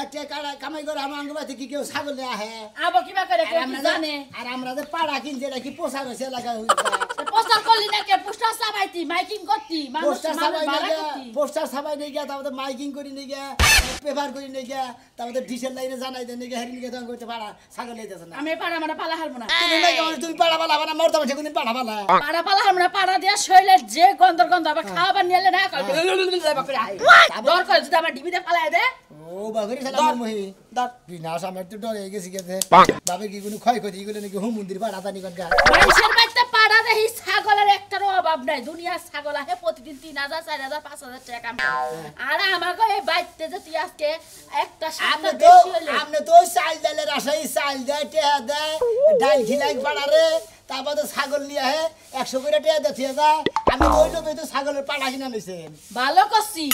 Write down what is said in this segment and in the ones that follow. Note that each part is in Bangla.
একটা কামাই করে আমার আঙ্গুবাতে কি কেউ ছাগল নিয়ে আহে আবার কিবা করে কেউ কি জানে আর আমরা যে পাড়া কিনছে এটা কি পোষা গেছে এলাকা পোস্টার করলি না কে পোস্টার সাবাইতি মাইকিং করতি মানুষ ভাড়া করতি পোস্টার সাবাই নিয়ে গিয়া তারপরে মাইকিং করি নিয়ে গিয়া পেপার করি নিয়ে গিয়া তারপরে ডিসেল লাইনে জানাই দেন নিয়ে হেরি নিয়ে তখন করতে পাড়া ছাগল নিতেছে না আমি পাড়া মানে পালা হারবো না তুমি পাড়া পালা না মরতে পারছো কোনদিন পাড়া পালা পালা হারবো না পাড়া দিয়া শৈলের যে গন্ধর গন্ধ আবার খাবার নিলে না ডর করে যদি আমার ডিবিতে ফালাই দে ও বাগরি সালাম মহি দাঁত বিনাশ আমার তো ডরে গেছি গেছে বাবে কি কোনো ক্ষয়ক্ষতি এগুলো নাকি হোম মন্দির পাড়া তানি কনকা মানুষের বাড়িতে পাড়া দেহি ছাগলের একটারও অভাব নাই দুনিয়ার ছাগল আহে প্রতিদিন 3000 4000 5000 টাকা কামাই আর আমাকে এই বাড়িতে যে তুই আজকে একটা সামনে বেশি হলে আপনি তো চাল ডালের আশাই চাল দেয় টেহা দেয় ডাল খিলাই পাড়া রে তারপরে ছাগল নিয়ে আহে 100 করে টেহা দিয়ে যায় আমি ওই লোভে তো ছাগলের পাড়া কিনা নিছেন ভালো করছি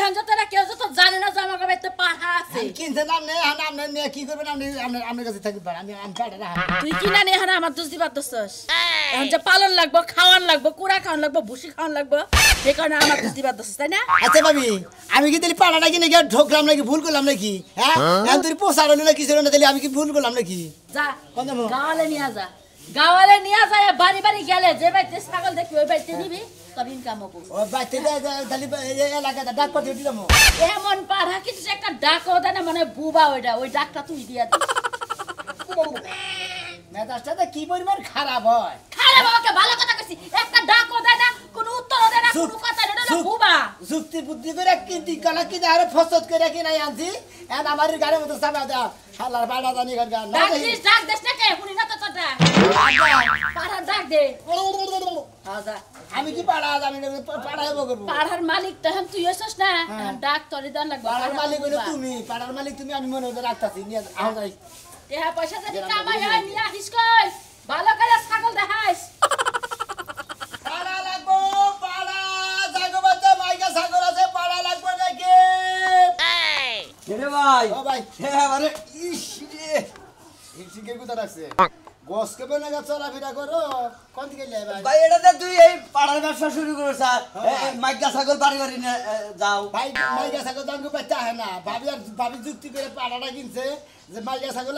হান যতটা কেউ যত জানে না যে আমার বাড়িতে পাড়া আছে কিনতে নাম নেই নাম নেই কি করবেন আপনি আপনার কাছে থাকি পাড়া আমি পাড়া রাখা তুই কিনা নিয়ে হানা আমার দোষ দিবার দোষস এখন যে পালন লাগবো খাওয়ান লাগবো কুড়া খাওয়ান লাগবো ভুসি খাওয়ান লাগবো সেই কারণে আমার দোষ দিবার দোষ তাই না আচ্ছা ভাবি আমি কি তাহলে পাড়াটা কিনে গিয়ে ঢোকলাম নাকি ভুল করলাম নাকি হ্যাঁ তুই পোষার হলো না কিছু না তাহলে আমি কি ভুল করলাম নাকি যা গাওয়ালে নিয়ে যায় বাড়ি বাড়ি গেলে যে বাড়িতে ছাগল দেখবি ওই বাড়িতে নিবি তবে ইনকাম হবো ও বাড়িতে তাহলে এলাকাটা ডাক পাঠিয়ে দিলাম এমন পাড়া কিছু একটা ডাকও দেয় না মানে বুবা ওই ডাকটা তুই দিয়া দিস মেজাজটা কি পরিমাণ খারাপ হয় ওকে ভালো কথা কইছি একটা ডাকও দেয় না কোনো উত্তরও দেয় না কোনো কথা দেয় না বুবা যুক্তি বুদ্ধি করে কিনতি কলা কি আরে ফসত করে কি নাই আনছি এন্ড আমার গাড়ির মতো চাপা দাও শালার বাড়া জানি গান না ডাক দেশ না কে শুনি না তো তোটা পাড়া ডাক দে আজা আমি কি পাড়া আমি পাড়াইবো করব পাড়ার মালিক তো তুই হইছস না ডাক তোরে দেন লাগবে পাড়ার মালিক হলো তুমি পাড়ার মালিক তুমি আমি মনে করে রাখতাছি নিয়ে আও যাই এহা পয়সা যদি কামাই হয় নিয়ে আসিস কই ভালো করে ছাগল দেখাইস পাড়া লাগবো পাড়া জাগো বাচ্চা মাইকা ছাগল আছে পাড়া লাগবে নাকি রে ভাই ও ভাই হ্যাঁ আরে ইস রে ইসিকে কোথা রাখছে গোসকে বলে গেছ চলাফেরা করো কোন দিকে যাই ভাই ভাই এটাতে তুই এই পাড়ার ব্যবসা শুরু করিস মাইকা ছাগল বাড়ি বাড়ি যাও ভাই মাইকা ছাগল দাম বাচ্চা হয় না ভাবি যুক্তি করে পাড়াটা কিনছে যে মাইকা ছাগল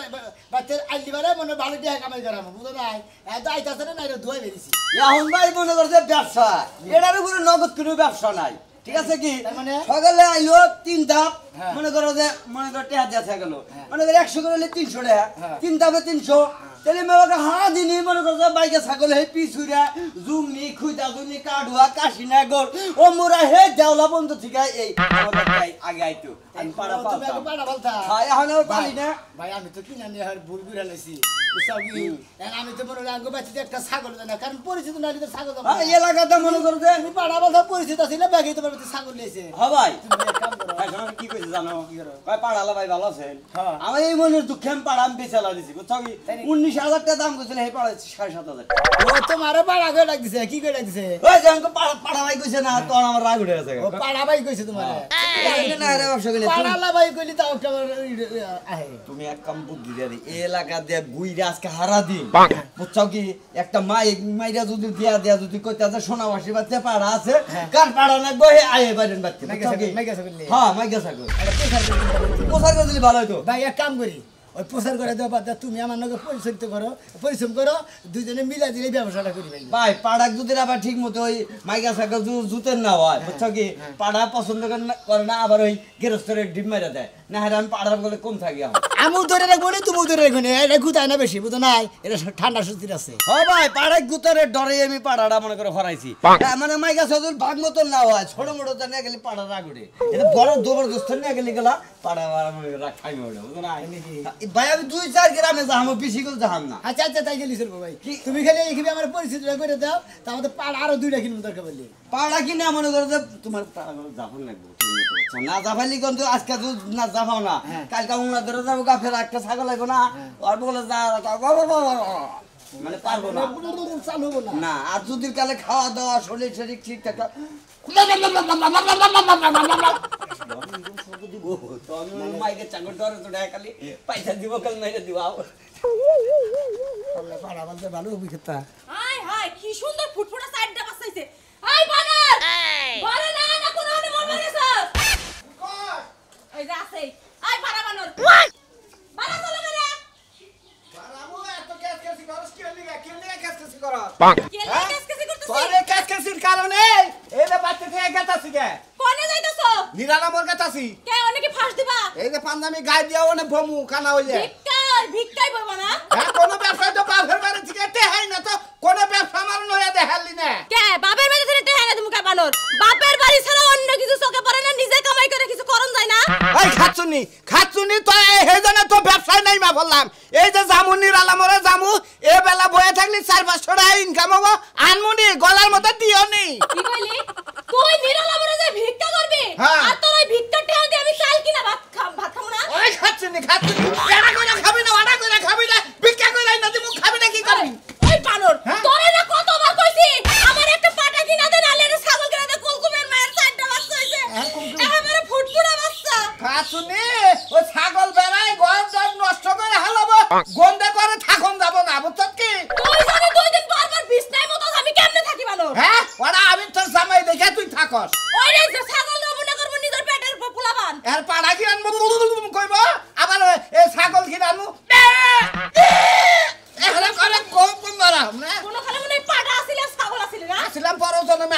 বাচ্চা আইলি বারে মনে ভালো দিয়ে কামাই করাম বুঝো নাই এত আইতাছে না এটা ধুয়ে বেরিয়েছি এখন ভাই মনে করছে ব্যবসা এটার উপরে নগদ কোনো ব্যবসা নাই ঠিক আছে কি মানে সকালে আইলো 3 ধাপ মনে করো টাকা দেওয়া গেল মনে করো 100 করে 300 টাকা 3 ধাপে 300 তাহলে মেয়েকে হাঁ দিনই মনে করছে বাইকে ছাগল হে পিছুরা জুমনি খুঁজা জুমনি কাঠুয়া কাশিনা গোল ও মোরা হে দেওলা বন্ধ থেকে এই আগে আইতো আমি পাড়া পাল্টা হ্যাঁ এখন পালি না ভাই আমি তো কিনা নিয়ে ভুল করে লাইছি আমি তো মনে আঙ্গ বাচ্চাতে একটা ছাগল না কারণ পরিচিত না হলে ছাগল এলাকাতে মনে করো যে আমি পাড়া বাধা পরিচিত ছিল ব্যাগে তোমার ছাগল নিয়েছে হ্যাঁ ভাই কি কইছে জানো ভাই পাড়ালা ভাই ভালো আছেন আমার এই মনের দুঃখে আমি পাড়া আমি বেচালা দিছি বুঝছো কি 19,000 টাকা দাম কইছিল এই পাড়া 7,500 ও তোমারে পাড়া করে ডাক দিছে কি করে ডাক দিছে ওই যে আমাকে পাড়া ভাই কইছে না তো আমার রাগ উঠে গেছে ও পাড়া ভাই কইছে তোমারে না রে ব্যবসা কইলে পাড়ালা ভাই কইলি তাও আহে তুমি এক কাম বুদ্ধি দিয়া দি এলাকা দিয়ে গুইরা আজকে হারা দিন বুঝছো কি একটা মাইরা যদি দিয়া যদি কইতা যে সোনাবাসী বাচ্চা পাড়া আছে কার পাড়া লাগবে হে আয়ে বাইরেন বাচ্চা মাইকা ছাগল হ্যাঁ মাইকা ছাগল প্রচার করে দিলে ভালো হইতো ভাই এক কাম করি ওই প্রচার করে দেওয়া বাদ তুমি আমার নাকি পরিশ্রম করো দুজনে মিলা দিলে ব্যবসাটা করি ভাই ভাই পাড়াক যদি আবার ঠিক মতো ওই মাইকা ছাগল জুতের না হয় বুঝছো কি পাড়া পছন্দ করে না আবার ওই গেরস্তের ডিম মারা দেয় না হলে আমি পাড়ার বলে কম থাকি আমি ধরে রাখবো না তুমি ধরে রাখবো না এটা গুতায় না বেশি বুঝো নাই এটা ঠান্ডা সুস্থির আছে হ্যাঁ ভাই পাড়ায় গুতারের ডরে আমি পাড়াটা মনে করে হরাইছি মানে মাইকা ছাগল ভাগ মতো না হয় ছোট মোটো নিয়ে গেলে পাড়া রাগ উঠে এটা বড় জবরদস্ত নিয়ে গেলে গেলা পাড়া মনে করে রাগ খাইমে ওঠে বুঝো না ভাই আমি 2-4 গ্রামে যাহাম বেশি করে যাহাম না আচ্ছা আচ্ছা তাই গেলি চলবো ভাই তুমি খালি এইখানে আমার পরিচিতিটা করে দাও তা আমাদের পাড়া আরো 2টা কিলো দরকার বললি পাড়া কিনা মনে করো যে তোমার পাড়া যাবো লাগবে না যাবাইলি কিন্তু আজকে না যাবাও না কালকে উনা ধরে যাবো গা ফের একটা ছাগল লাগবো না আর বলে যা মানে পারবো না চালু হবো না না আর যদি কালে খাওয়া দাওয়া শরীর শরীর ঠিক থাকে মাইকে চাকর ধরে তো খালি পয়সা দিব কাল মেরে দিব পাড়া বলতে ভালো অভিজ্ঞতা হাই হাই কি সুন্দর ফুটফুটা সাইডটা বাসাইছে আই বানার বলে না না কোন হনে মন মারিছস কই এই যে আছে কে লাগে কাছে করতেছিস তোরে কাজকের কারণে এই যে বাচ্চা থেকে গেতাছি গে কোনে যাইতাছো নিরালা মোর গেতাছি কে অনেকে ফাঁস দিবা এই যে পাঞ্জাবি গায়ে দিয়া ওনে বমু কানা হইলে ভিক্ষাই বলবা না হ্যাঁ কোন ব্যবসা তো বাপের বাড়ি থেকে টেহাই না তো কোন ব্যবসা আমার নয়া দেখালি না কে বাপের বাড়ি থেকে টেহাই না তুমি কা বানর বাপের বাড়ি ছাড়া অন্য কিছু চোখে পড়ে না নিজে কামাই করে কিছু করন যায় না এই খাচ্ছুনি তো এই জন্য তো ব্যবসায় নাই মা বললাম এই যে জামু নিরালা মোরে জামু এ বেলা বয়ে থাকলি 4-500 টাকা ইনকাম হবো আনমুনি গলার মধ্যে দিওনি কি কইলি তুই নিরালা মরে যে ভিক্ষা করবি হ্যাঁ। আর তোর ওই ভিক্ষা টেহা দিয়ে আমি কাল কিনা ভাত খাবো না ওই খাচ্ছুনি এড়া কইরা খাবি না ওড়া কইরা খাবি না ভিক্ষা কইরা না দিমু খাবি না কি করবি ওই বানর হ্যাঁ? তোরে না কতবার কইছি আমার একটা পাটা কিনা দে নালে একটা ছাগল কিনা দে কুলকুমের মায়ের চারটা বাচ্চা হইছে একেবারে ফুটফুটা বাচ্চা খাচ্ছুনি ও ছাগল বেড়াই ঘর দর নষ্ট করে হালাবো গন্ধে করে থাকুন যাব না বুঝছ কি তুই জানি 2 দিন পর পর বিছনায় মতো আমি কেমনে থাকি বানর হ্যাঁ ওরা আমি তোর জামাই দেখে তুই থাকস ওই রে যে ছাগল নবনা করব নিজের পেটের পোলাবান এর পাড়া কি আনবো কইব আবার এ ছাগল কি আনবো এখানে করে কোন মারাম না কোন খালে মনে পাটা আছিল ছাগল আছিল না আসিলাম পরজন্মে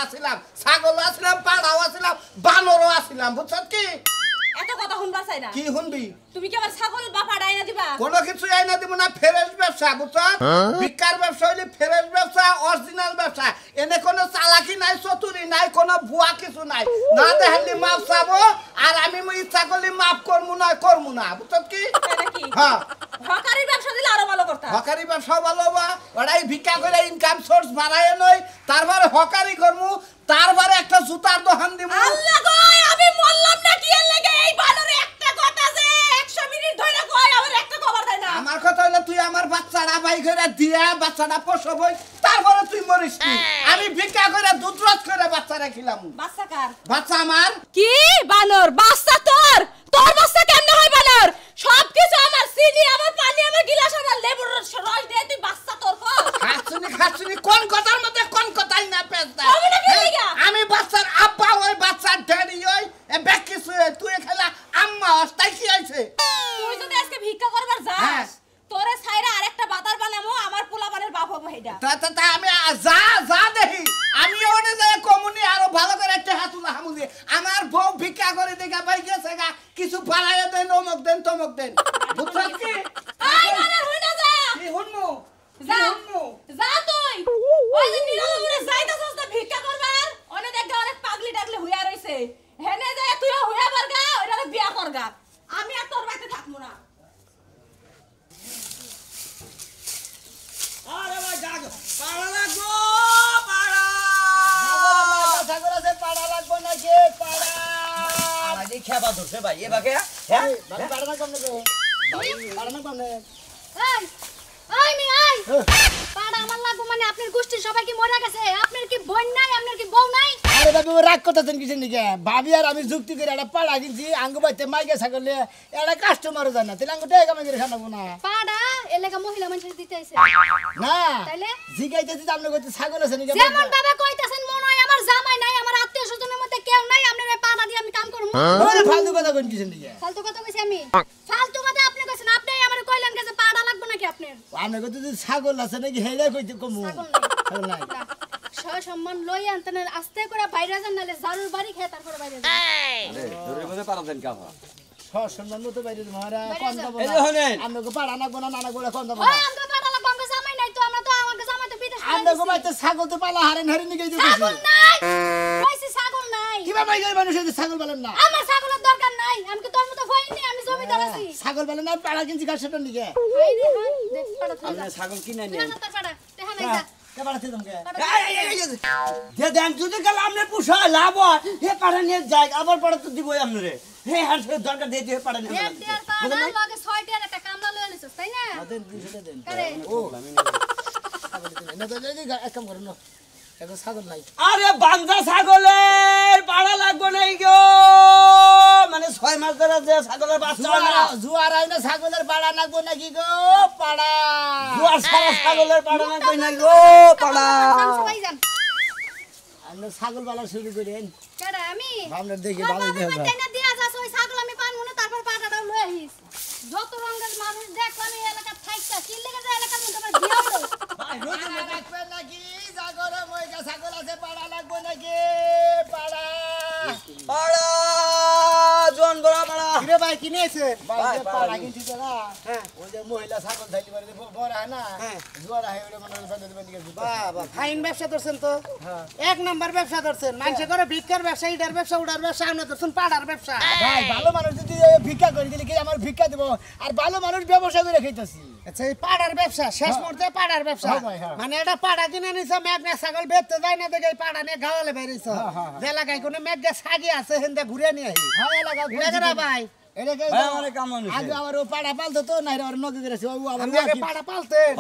আসিলাম ছাগল আসিলাম পাড়াও আসিলাম বানরও আসিলাম বুঝছ কি এত কথা শুনবা চাই না কি শুনবি তুমি কি আবার ছাগল বাপা ডাইনা দিবা কোনো কিছু আইনা দিব না ফ্রেশ ব্যবসা বুঝছ ভিক্ষার ব্যবসা হইলে ফ্রেশ ব্যবসা অরিজিনাল ব্যবসা এনে কোনো চালাকি নাই চতুরি নাই কোনো ভুয়া কিছু নাই না দেখালি মাপ চাবো আর আমি ইচ্ছা করলে মাপ করবো না বুঝছ কি তাই নাকি হ্যাঁ হকারির ব্যবসা দিলে আরো ভালো করতা হকারি ব্যবসা ভালো বা ওরাই ভিক্ষা করে ইনকাম সোর্স বাড়ায় নই তারপরে হকারি করমু তারপরে একটা জুতার দোকান দিব আল্লাহ গো আমি মরলাম না কি এর লাগে এই বানরে একটা কথা যে 100 মিনিট ধরে কই আমার একটা খবর দেয় না আমার কথা হলো তুই আমার বাচ্চাটা বাই করে দিয়া বাচ্চাটা প্রসবই তারপরে তুই মরিস কি আমি ভিক্ষা করে দুধ রস করে বাচ্চা রাখিলাম বাচ্চা কার বাচ্চা আমার কি বানর বাচ্চা তোর বাচ্চা কেমনে হয় বানর সবকিছু আমার চিনি আমার পানি আমার গিলাস আমার লেবুর রস দিয়ে তুই বাচ্চা তোর কর খাচ্ছুনি কোন কথার মধ্যে কোন কথাই না পেছদা আমি না কি লিগা? আমি বাচ্চার আব্বা ওই বাচ্চার ড্যাডি ওই এ ব্যাকি তুই খেলা আম্মা অস্তাই কি হইছে তুই যদি আজকে ভিক্ষা করবার হ্যাঁ। যাস তোরে ছাইরা আরেকটা বাতার বানামো আমার পোলাপানের বাপ হবো হেডা তা আমি যা দেখি আমি ওনে যাই কমুনি আরো ভালো করে একটা হাতুলা হামুদি আমার বউ ভিক্ষা করে দেখা পাই গেছে গা কিছু বাড়াইয়া দেন অমুক দেন তমুক দেন বুঝছস কি আই বানর হই না যা কি হুনমু যা তুই ওই যে নিরালা মরে যাইতাছস না ভিক্ষা করবার অনে দেখা অনেক পাগলি টাগলি হইয়া রইছে হেনে যায় তুই হইয়া বারগা ওইটারে বিয়া করগা আমি আর তোর বাড়িতে থাকবো না আরে ভাই জাগ পাড়া লাগবো পাড়া ছাগল আছে পাড়া লাগবো নাকি পাড়া আরে খেবা ধরছে ভাই এ বাকে হ্যাঁ বাড়ি পাড়া না কম নাকি পাড়া না কম নাকি ওই মি আই পাড়া আমার লাগবো মানে আপনার গোষ্ঠীর সবাই কি মরে গেছে আপনার কি বোন নাই আপনার কি বউ নাই আরে বাবু রাগ করতেছেন কিছু নাকি ভাবি আর আমি যুক্তি করে একটা পাড়া কিনছি আঙ্গু বাইতে মাইকে ছাগলে একটা কাস্টমারও জানা তাহলে আঙ্গু টাকা কামাই করে খানাবো না পাড়া এলাকা মহিলা মানুষের দিতে আইছে না তাইলে জিগাইতেছি আপনি কইতে ছাগল আছে নাকি যেমন বাবা কইতাছেন মনে হয় আমার জামাই নাই আমার আত্মীয় স্বজনের মধ্যে কেউ নাই আপনার এই পাড়া দিয়ে আমি কাম করব ওরে ফালতু কথা কইন কিছু নাকি ফালতু কথা কইছি আমি ফালতু কথা আপনি কইছেন আপনি আমারে কইলেন যে পাড়া লাগবে নাকি আপনার আপনি কইতে যে ছাগল আছে নাকি হেইলা কইতে কমু ছাগল নাই ছাগল নাই সম্মান লই আনতেন আস্তে করে বাইরে যান নালে জারুর বাড়ি খেয়ে তারপরে বাইরে যান আরে ধরে মধ্যে পাড়া দেন কাফা সম্মান মতো বাইরে মহারা বাইরে কোন যাও। দেব এই না যে হলেন আমগো পাড়া না গোনা নানা গোলা কোন দেব ওই না আমগো পাড়া লাগবে আমগো জামাই নাই তো আমরা তো আমাকে জামাই তো বিদেশ আমগো বাইতে ছাগল তো পালা হারেন হারেন নিয়ে ছাগল দিতেছি নাই কইছি ছাগল নাই কিবা মাইগের মানুষ এই ছাগল বলেন না আমার ছাগলের দরকার নাই আমি কি তোর মতো হইনি আমি জমিদার আছি ছাগল বলেন না পাড়া কিনছি কাছেটা নিকে হাই রে হাই দেখ পাড়া তুই আপনি ছাগল কিনে না নেন না তার পাড়া দেখা নাই যা কে পাড়া দিতমকে যে দেন যদি কাল আপনি পুষা লাভ হে পাড়া নিয়ে যাই আবার পাড়া তো দিবই আপনারে হে হার দরকার দিয়ে দিয়ে পাড়া নিয়ে দেড় দেড় পাড়া লগে 6 টিয়ার একটা কামলা লয়ে নিছস তাই না দেন 200 দেন আরে ও ছাগল দিন না তো এক কাম করুন এখন ছাগল নাই আরে বান্দা ছাগলের পাড়া লাগবে নাই গো মানে 6 মাস ধরে যে ছাগলের বাচ্চা হয় না জুয়ার আইনা ছাগলের পাড়া নাগবো নাকি গো পাড়া জুয়ার সারা ছাগলের পাড়া লাগবে নাই গো পাড়া সবাই জান আমরা ছাগল পালা শুরু করেন কেডা আমি আমরা দেখি বাবা ভালো বাবা দেখা তাইনা দিয়া যাস ওই ছাগল আমি পানমু না তারপর পাটাটাও লই আইস যত রঙের মানুষ দেখলাম এই এলাকা থাইকা কি লেগে যায় এলাকার মধ্যে আমার বিয়া হলো ভাই রোজ ভাই কি নিয়েছে ভাই যে পাড়া পাড়া কিনছি তো না হ্যাঁ। ওই যে মহিলা ছাগল থাকতে পারে বড় হয় না হ্যাঁ। জোয়ার হয় ওটা মনে হয় বাবা ফাইন ব্যবসা করছেন তো হ্যাঁ। এক নাম্বার ব্যবসা করছেন মানুষে করে ভিক্ষার ব্যবসা ইটার ব্যবসা উডার ব্যবসা আপনি করছেন পাড়ার ব্যবসা ভাই ভালো মানুষ যদি ভিক্ষা করে দিলে কি আমার ভিক্ষা দেবো আর ভালো মানুষ ব্যবসা করে খাইতেছি আচ্ছা এই পাড়ার ব্যবসা শেষ মুহূর্তে পাড়ার ব্যবসা হ্যাঁ ভাই, হ্যাঁ। মানে এটা পাড়া কিনে নিছে মেঘনা ছাগল বেচতে যায় না দেখে এই পাড়া নিয়ে গাওয়ালে বেরিয়েছ যে এলাকায় কোনো মেঘনা ছাগি আছে হেন্দে ঘুরে নিয়ে আহি হ্যাঁ এলাকা এটা কেনা ভাই এটা কে ভাই আমার কাম হইছে আগে আমার ও পাড়া পালতো তো না আর নগে করেছে ও আমার আপনি আগে পাড়া পালতেন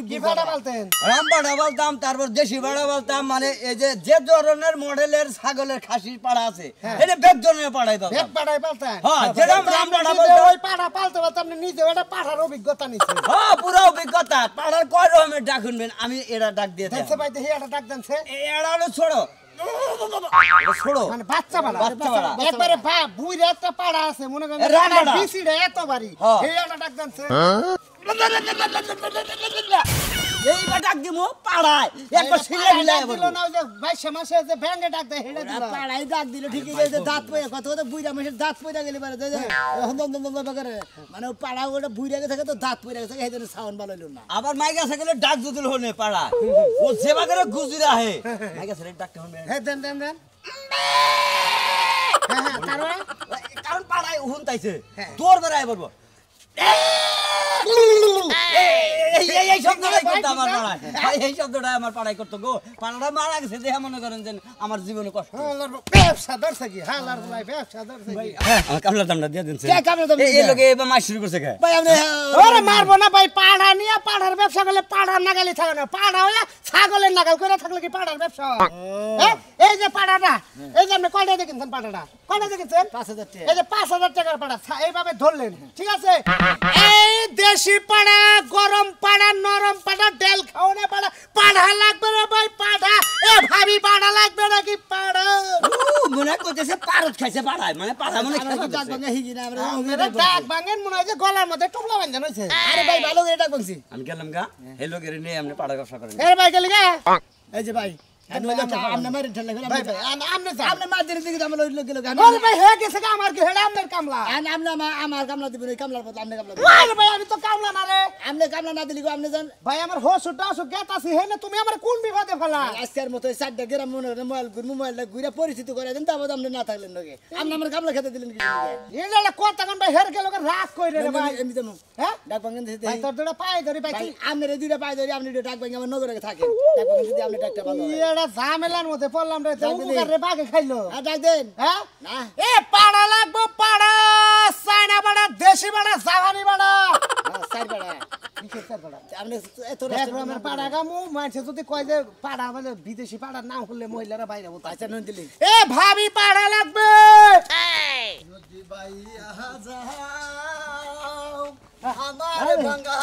কি পাড়া পালতেন রামপাড়া বলতাম তারপর দেশি পাড়া বলতাম মানে এই যে ধরনের মডেলের ছাগলের খাসির পাড়া আছে এটা বেগ ধরনের পাড়াই তো ভেট পাড়ায় পালতেন হ্যাঁ যেরকম রামপাড়া আপনি বলতাম ওই পাড়া পালতে পালতে আপনি নিজে ওটা পাড়ার অভিজ্ঞতা নিছেন হ্যাঁ পুরো অভিজ্ঞতা পাড়ার কয় রকমের ডাক শুনবেন আমি এরা ডাক দিয়ে দেখছে ভাই দেখি এটা ডাক দেন সে এরা হলো ছোড়ো ছোড়ো মানে বাচ্চা পাড়া বাচ্চা পাড়া। একবারে বুইরে একটা পাড়া আছে মনে করেন রাম পাড়া। বিসিড়ে এত বাড়ি হ্যাঁ। এই একটা ডাক দেন সে এইবার ডাক দিমু পাড়ায় একবার সিলে মিলাই দিল না ওই যে 22 মাসে যে ব্যাঙ্গে ডাক দেয় হেডা দিল পাড়াই ডাক দিল ঠিকই যে দাঁত পয়া কত কত বুইরা মেশে দাঁত পয়রা গেলে পারে যে করে মানে ও পাড়া ওটা বুইরা গেছে তো দাঁত পয়রা গেছে এই জন্য সাউন্ড ভালো হলো না আবার মাইকা সাইকেলে ডাক দিতে হনে পাড়া ও সেবা করে গুজরা হে মাইকা সাইকেলে ডাকতে হনে হ্যাঁ দেন দেন দেন হ্যাঁ তারপরে কারণ পাড়ায় হুন তাইছে তোর বেড়ায় বলবো এই শব্দটাই করতো আমার পাড়ায় এই শব্দটাই আমার পাড়ায় করতো গো পাড়াটা মারা গেছে যে মনে করেন যে আমার জীবনে কষ্ট হালার ব্যবসা ধরছে কি হালার ভাই ব্যবসা ধরছে কি আমার কামলার দামটা দিয়ে দিন কে কামড়ে দাম এই লোকে এবার মাছ শুরু করছে কে ভাই আপনি ওরে মারবো না ভাই পাড়া নিয়ে পাড়ার ব্যবসা করলে পাড়ার নাগালি থাকে না পাড়া হয়ে ছাগলের নাগাল করে থাকলে কি পাড়ার ব্যবসা হয়? এই যে পাড়াটা এই যে আপনি কয়টা দেখেছেন পাড়াটা কয়টা দেখেছেন 5000 টাকা এই যে 5000 টাকার পাড়া এইভাবে ধরলেন ঠিক আছে এই দেশি পাড়া গরম পাড়া নরম পাড়া ডেল খাওয়ানো পাড়া পাড়া লাগবে না ভাই পাড়া এ ভাবি পাড়া লাগবে নাকি পাড়া মনে করতেছে পারত খাইছে পাড়ায় মানে পাড়া মনে আমরা কি ডাক খাইছে ভাঙা হিজি না আমরা এটা ডাক ভাঙেন মনে হয় যে গলার মধ্যে টুকলা বাঁধানো হয়েছে আরে ভাই ভালো করে ডাক ভাঙছি আমি গেলাম গা এই লোকের নিয়ে আপনি পাড়া ব্যবসা করেন এর ভাই গেলি গে এই যে ভাই আপনি মারি ঠেলে ভাই ভাই আমনে যা আপনি মার দিলে দিকে আমরা লোক গেল ওরে ভাই হে গেছে গা আমার কি হেডা আমনের কামলা আপনি আমার কামলা দিবেন ওই কামলার বদলে আপনি কামলা আরে ভাই আমি তো কামলা না রে আপনি কামলা না দিলে আপনি জান ভাই আমার হোসুটা হোসু গেট আছে হে না তুমি আমার কোন বিপদে ফেলা আজকের মতো চারটা গ্রাম মনে করেন মোবাইলটা ঘুরে পরিচিত করে দেন তারপর আপনি না থাকলেন লোকে আপনি আমার কামলা খেতে দিলেন কি এটা কথা কোন ভাই হের গেল রাগ কইরে রে ভাই এমনি তেমন হ্যাঁ ডাক ভাঙেন দিতে ভাই তোর দুটা পায়ে ধরি ভাই ভাই আপনার এই দুইটা পাই ধরে আপনি ডাক ভাঙে আমার নগরে থাকেন ডাক ভাঙেন যদি আপনি ডাকটা ভালো হয় এটা ঝামেলার মধ্যে পড়লাম রে তো উপকার রে বাগে খাইলো আর ডাক দেন হ্যাঁ না এ পাড়া লাগবো পাড়া চায়না পাড়া দেশি পাড়া জাপানি পাড়া সাইড পাড়া কিসের চার পাড়া আপনি এত দেখো আমার পাড়া গামু মানুষে যদি কয় যে পাড়া মানে বিদেশি পাড়ার নাম হলে মহিলারা বাইরে বলতে আচ্ছা নন দিলি এ ভাবি পাড়া লাগবে আমার ভাঙা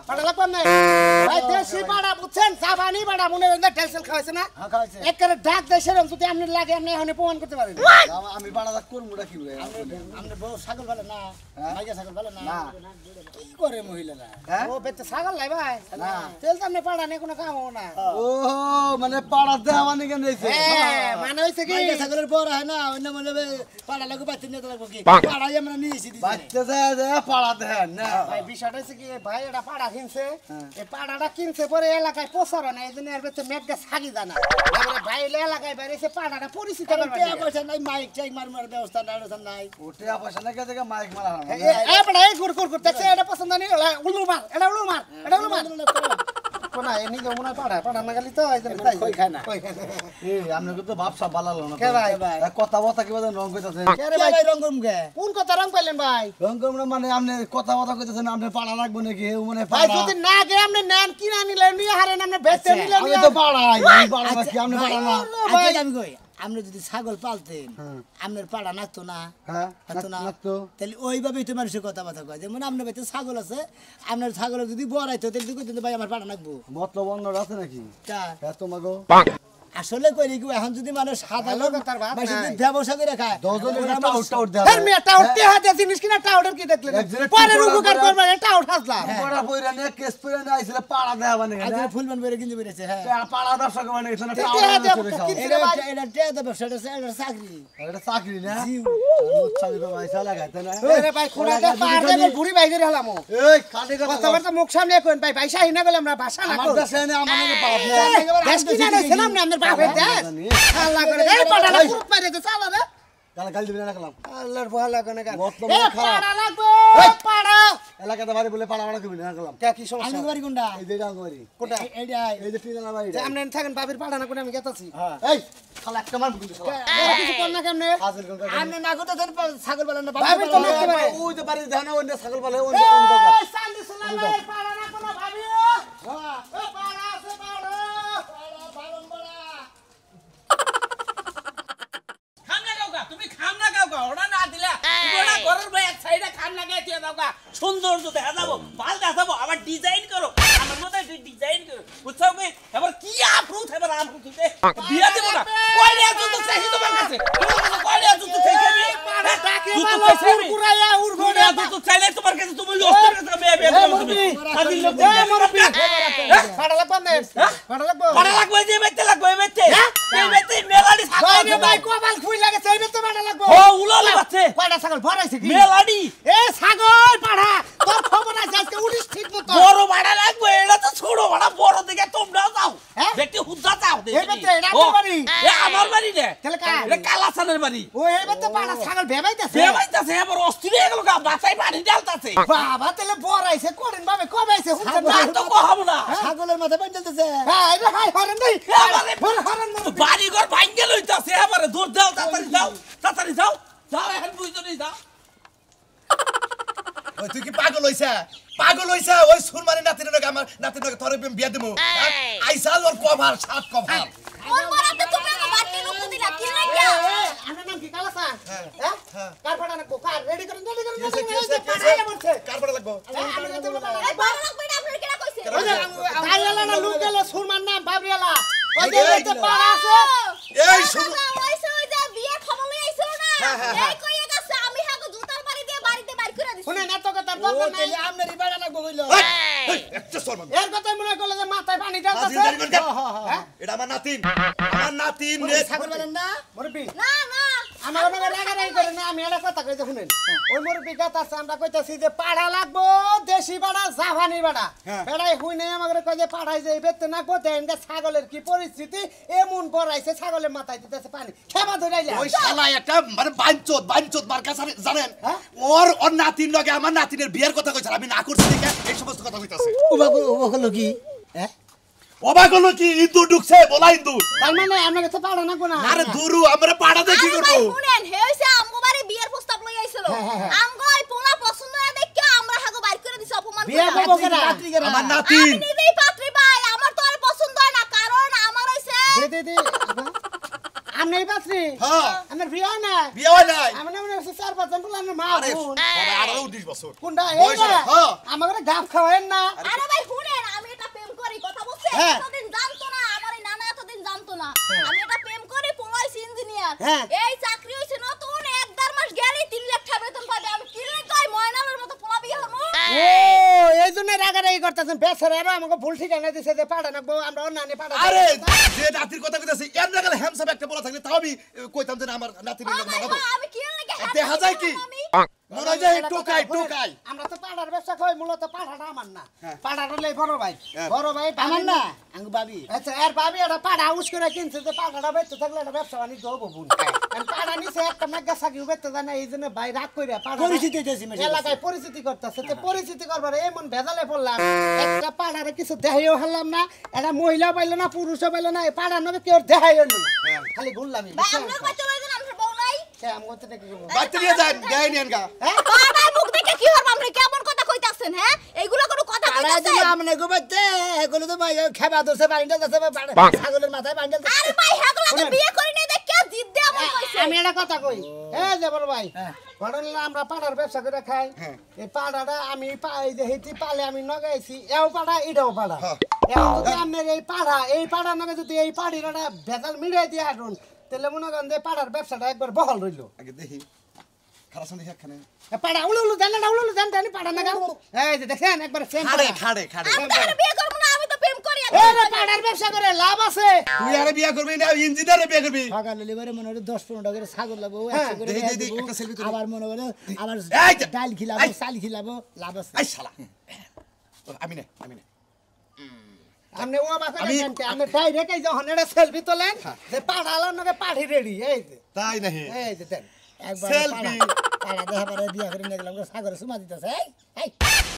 পাড়া লাগবে না ভাই দেশি পাড়া বুঝছেন জাপানি পাড়া মনে হয় টেলসেল খাওয়াছে না খাওয়াইছে একেবারে ডাক দেশের যদি আপনি লাগে আপনি এখন প্রমাণ করতে পারেন আমি পাড়া করবো কি আমরা বউ ছাগল ভালো না মাইকা ছাগল ভালো না কি করে মহিলারা ও বেতে ছাগল লাই ভাই তেল তো আপনি পাড়া নিয়ে কোনো কাম হবে না ও মানে পাড়া দেওয়া মানে কেন মানে হয়েছে কি মাইকা ছাগলের বড় হয় না অন্য মনে পাড়া লাগু বাচ্চা নিয়ে লাগবো কি পাড়াই আমরা নিয়েছি বাচ্চা যায় পাড়া দেন না ভাই বিষয়টা হচ্ছে কি ভাই এটা পাড়া কিনছে এই পাড়াটা কিনছে পরে এলাকায় প্রচার না এই জন্য এর ভেতরে মেঘটা ছাগি জানা এবারে ভাই এলাকায় বাইরেছে পাড়াটা পরিচিত করবার টাকা পয়সা নাই মাইক চাইক মার ব্যবস্থা নাই ওটা পয়সা না কে থেকে মাইক মারা এই পাড়া এই গুড় গুড় গুড় দেখছে এটা পছন্দ নেই উলু মার এটা উলু মার এটা উলু মার কোনা এই নিজে মনে পাড়া পাড়া না গেলি তো এই জন্য তাই কই খায় না এই আপনাকে তো ভাবসা বালালো না কে ভাই কথা কথা কিবা রং কইতাছেন কে রে ভাই রঙ্গম গে কোন কথা রং পাইলেন ভাই রং করব না মানে আপনি কথা কথা কইতাছেন আপনি পাড়া লাগবে নাকি এও মানে ভাই পাড়া যদি না গে আপনি নেন কিনা নিলেন নিয়ে হারেন আপনি বেচতে নিলেন আমি তো পাড়াই আমি পাড়া নাকি আপনি পাড়া না আচ্ছা আমি কই আপনি যদি ছাগল পালতেন আপনার পাড়া নাকতো না হ্যাঁ নাকতো না নাকতো। তাহলে ওইভাবেই তো মানুষের কথাবার্তা কয় যেমন আপনার বাড়িতে ছাগল আছে আপনার ছাগল যদি বড়াইতো তাহলে তুই কইতেন ভাই আমার পাড়া নাকবো মতলব অন্য আছে নাকি তা হ্যাঁ তোমাগো আসলে কইলি কি এখন যদি মানুষ সাধারণ কথার ভাত মানুষ যদি নাই। ব্যবসা করে খায় টাউট দেয়া এর মেয়ে টাউট টেহাতে জিনিস কিনা টাউটের কি দেখলেন একজনের পরের টুকরা উপকার করে- করবেন টাউট হাসলা পড়া পয়রা নিয়ে কেস পয়রা নিয়ে আইছিল পাড়া দেয়া মানে আজ ফুলবান বেরে কিনতে পেরেছে হ্যাঁ পাড়া ব্যবসা মানে এখানে তে- টাউট তে- দেয়া তে- এটা এটা টেয়াতে ব্যবসাটা এটা চাকরি এটা চাকরি না জি। চাকরি তো পয়সা লাগাইতে না আরে ভাই খোড়াতে পার দেবে বুড়ি ভাই করে হলাম এই কাটে কথা কথাবার্তা মুখ সামনে কোন ভাই পয়সা হিনা গেল আমরা ভাষা না আমার কর দেশে এনে আমার নাকি বাপ না দেশ কিনা নাইছিলাম না আমাদের বাপের দেশ আল্লাহ করে এই পাড়ালা পুরুত মাইরে দে চালা রে গাল গাল দিবি না খেলাম আল্লাহর বহালা কোন গান মতলব এ না খারাপ। পাড়া লাগবে পাড়া এলাকাতে বাড়ি বলে পাড়া পাড়া দিবি না খেলাম কে কি সমস্যা আমি বাড়ি কোনটা এই যে ডাঙ্গ বাড়ি কোটা এইটা এই যে টিনালা বাড়ি যে আমনে থাকেন বাবির পাড়া না কোন আমি গেতাছি এই খালা একটা মার বুঝি শালা কিছু কর না কেমনে হাজির কোন কাটে আমি না করতে ছাগল বলেন না বাবির তো মারতে পারে ওই যে বাড়ি ধানা ওই ছাগল বলে ওই এই সান্দি সুলা ভাই পাড়া না কোন ভাবি ও পাড়া আছে পাড়া খামনা গাওগা তুমি খামনা গাওগা ওড়া না দিলা ওড়া ঘরের ভাই এক সাইডে খামনা গায় দিয়ে দাওগা সৌন্দর্য দেখা যাবো ভাল দেখা যাবো আবার ডিজাইন করো আমার মতো ডিজাইন করো বুঝছো কি এবার কি আপরুত এবার আপরুত দে বিয়া দেব না কয়টা জুতো চাইছি তোমার কাছে কয়টা জুতো চাইছি আমি জুতো চাইছি আমি কুরায়া উড়বো কয়টা জুতো চাইলে তোমার কাছে তুমি লস্ত কাছে বিয়া করো তুমি আদি লোক পাড়া লাগবে না পাড়া লাগবে পাড়া লাগবে যে বেতে লাগবে বেতে এই বেতে মেলাডি ভাই রে ভাই ছাগল কোবাল খুই লাগে চাইবে তো পাড়া লাগবে ও উলালে বাচ্চা কয়টা ছাগল ভরাইছে কি মেলাডি এ ছাগল পাড়া তোর খবর আছে আজকে উড়িস ঠিক মতো বড় ভাড়া লাগবে এটা তো ছোট ভাড়া বড় দিকে তোমরাও যাও হ্যাঁ? দেখতে হুদ্দা যাও এই বেতে, এটা আমার বাড়ি। আমার বাড়ি রে তাহলে কার? এটা কালাসানের বাড়ি ও এবার তো পাড়া ছাগল ভেবাইতেছে সে বাইতাছে এবার অস্থির হয়ে গেল গা বাসায় পানি ডালতাছে বাবা তাহলে বড়াইছে করেন ভাবে কবে আইছে হুঁতে না তো কহাব না ছাগলের মাথায় পানি চলতেছে হ্যাঁ এটা হাই হরেন নাই এবারে হরেন বাড়ি ঘর ভাঙ্গে লইতাছে এবারে দৌড় দাও তাড়াতাড়ি যাও যাও এখন বুঝতো নি যাও ওই তুই কি পাগল হইছা ওই সুরমানি নাতির আমার নাতির তোরে বিয়া দেবো আইসাল ওর কভার সাত কভার কোন বরাতে তুমি আমাকে বাড়তি লোক দিলা কি লাগিয়া আমার নাম কি কালাসা হ্যাঁ কার পাড়া না কার রেডি করেন কার পড়া লাগবো এই বড় লোক বেটা আপনার কেডা কইছে দাইয়ালা না লুক গেল সুরমান নাম বাবরিয়ালা ওই যে তো পাড়া আছে এই শুনো ওইছে ওই যে বিয়ে খবর লই আইছো না এই কইয়া গেছে আমি হাগো জুতার বাড়ি দিয়ে বাড়িতে বাইর করে দিছি শুনে না তো কথা ও দরকার নাই তাহলে আপনারই বাড়া লাগবো কইলো একটা সরমান এর কথা মনে করলে যে মাথায় পানি ঢালতাছে এটা আমার নাতিন রে ছাগল বলেন না মুরব্বি না না আমার মনে রাগারাগি করে না আমি একটা কথা কইতে শুনেন ওই মুরব্বি কথা আছে আমরা কইতাছি যে পাড়া লাগবো দেশি পাড়া জাপানি পাড়া বেড়াই হুই নাই আমাকে কই যে পাড়াই যে বেতে না কো দেন যে ছাগলের কি পরিস্থিতি এমন পড়াইছে ছাগলের মাথায় দিতেছে পানি খেবা ধরাইলা ওই শালা একটা মানে বাঞ্চোত মার্কা জানেন হ্যাঁ? ওর নাতিন লগে আমার নাতিনের বিয়ের কথা কইছে আমি না করছি দেখে এই সমস্ত কথা কইতাছে ও হলো কি হ্যাঁ অবাক হলো কি ইন্দুর ঢুকছে বলা ইন্দুর তার মানে আপনাকে তো পাড়া না কোনা আরে দুরু আমরা পাড়া দেখি আরে করবো ভাই শুনেন হে হইছে আমগো বাড়ি বিয়ের প্রস্তাব লই আইছিল আমগো এই পোলা পছন্দ না দেখে আমরা হাগো বাইর করে দিছি অপমান বিয়ে করে। করবো কেনা আমার নাতিন আমি নিজেই পাত্রী ভাই আমার তো আর পছন্দ হয় না কারণ আমার হইছে দে আপনি এই পাত্রী হ্যাঁ আমার বিয়ে হয় না বিয়ে হয় নাই আমার মনে হচ্ছে 4-5 জন বলে আমার মা আরে বোন বাবা আরো 19 বছর কোনটা এই বয়স না হ্যাঁ। আমাকে গাফ খাওয়েন না আরে ভাই শুনেন আমি এটা প্রেম করি কথা বলছে হ্যাঁ। এতদিন জানতো না আমার এই নানা এতদিন জানতো না আমি এটা প্রেম করি পোলাইছি ইঞ্জিনিয়ার হ্যাঁ। এই চাকরি হইছে নতুন 1.5 মাস গেলেই 3 লাখ টাকা বেতন পাবে আমি কি রে কই ময়নালের মতো পোলা বিয়ে হবো ও এই জন্য রাগারাগি করতেছেন বেচারা আমাকে ভুল ঠিকানা দিছে যে পাড়া নাকবো আমরা অন্যান্য পাড়া আরে যে নাতির কথা কইতাছি এর নাগালে হ্যামসাম একটা বলা থাকলে তাও আমি কইতাম যে না আমার নাতিনের লগে মানাবো আমি কি লাগে দেখা যায় কি? মনে হয় যে টোকাই আমরা তো পাড়ার ব্যবসা কই মূলত পাড়াটা আমার না পাড়ার হলে বড় ভাই আমার না আঙ্গু ভাবি আচ্ছা এর ভাবি এটা পাড়া উস করে কিনছে যে পাড়াটা বেচতে থাকলে এটা ব্যবসা বাণিজ্য হবো বোন কারণ পাড়া নিচে একটা মেগা সাকি বেচতে জানে এই জন্য ভাই রাগ করে পরিচিতি হইতেছি মেশিন এলাকায় পরিচিতি করতেছে তো পরিচিতি করবার এমন ভেজালে পড়লাম একটা পাড়ারে কিছু দেখাইও হারলাম না এটা মহিলা পাইলো না পুরুষও পাইলো না এই পাড়ার নবে কেউ দেখাই হলো না খালি ঘুরলামই ভাই আমরা কত লইছেন আমার বউ নাই আমি করতে নাকি বাইতে নিয়ে যান গায়ে নিয়ে গা বাবা মুখ দেখে কি হরব আমরা কেমন কথা কইতাছেন হ্যাঁ এইগুলো কোনো কথা আরে কইতাছেন দিন আমনে গোবাতে এগুলো তো ভাই খেবা দোসে পানি ডালতেছে ছাগলের মাথায় পানি ডালতেছে আরে ভাই হেগুলা তো বিয়ে করি নাই দেখে জিদ দে আমন কইছে আমি একটা কথা কই হ্যাঁ যে বড় ভাই ঘটনা আমরা পাড়ার ব্যবসা করে খাই এই পাড়াটা আমি এই যে হেঁটে পালে আমি নগাইছি এও পাড়া এটাও পাড়া এখন যদি আপনার এই পাড়ার নামে যদি এই পাড়ির একটা ভেজাল মিলিয়ে দিয়ে হাঁটুন তাহলে মনে করেন যে পাড়ার ব্যবসাটা একবার বহল রইল আগে দেখি খারাপ দেখি একখানে পাড়া উলুলু দেন না উলুলু দেন দেন পাড়া না এই যে দেখেন একবার সেম খাড়ে খাড়ে খাড়ে আমি আর বিয়ে করব না আমি তো প্রেম করি এই রে পাড়ার ব্যবসা করে লাভ আছে তুই আরে বিয়া করবি না ইঞ্জিনিয়ারে বিয়া করবি সকাল লিবারে মনে হয় 10-15 টাকা করে ছাগল লাগবো হ্যাঁ, 100 করে দেখি, পেঁয়াজ দেখি, দেবো, একটা selfie তুলি। আবার মনে করে আবার এই যে, ডাল খিলাবো এই। চাল খিলাবো লাভ আছে আই শালা আমি না আপনি ও বাবা আপনি ডাইরেক্ট এই যখন এটা সেলফি তোলেন যে পাড়ালার নাকি পাড়ি রেডি এই যে তাই নাহি এই যে দেন একবার Selfie। পাড়া দেখা পারে বিয়া করে নিয়ে গেলাম সাগরে সুমা দিতেছে এই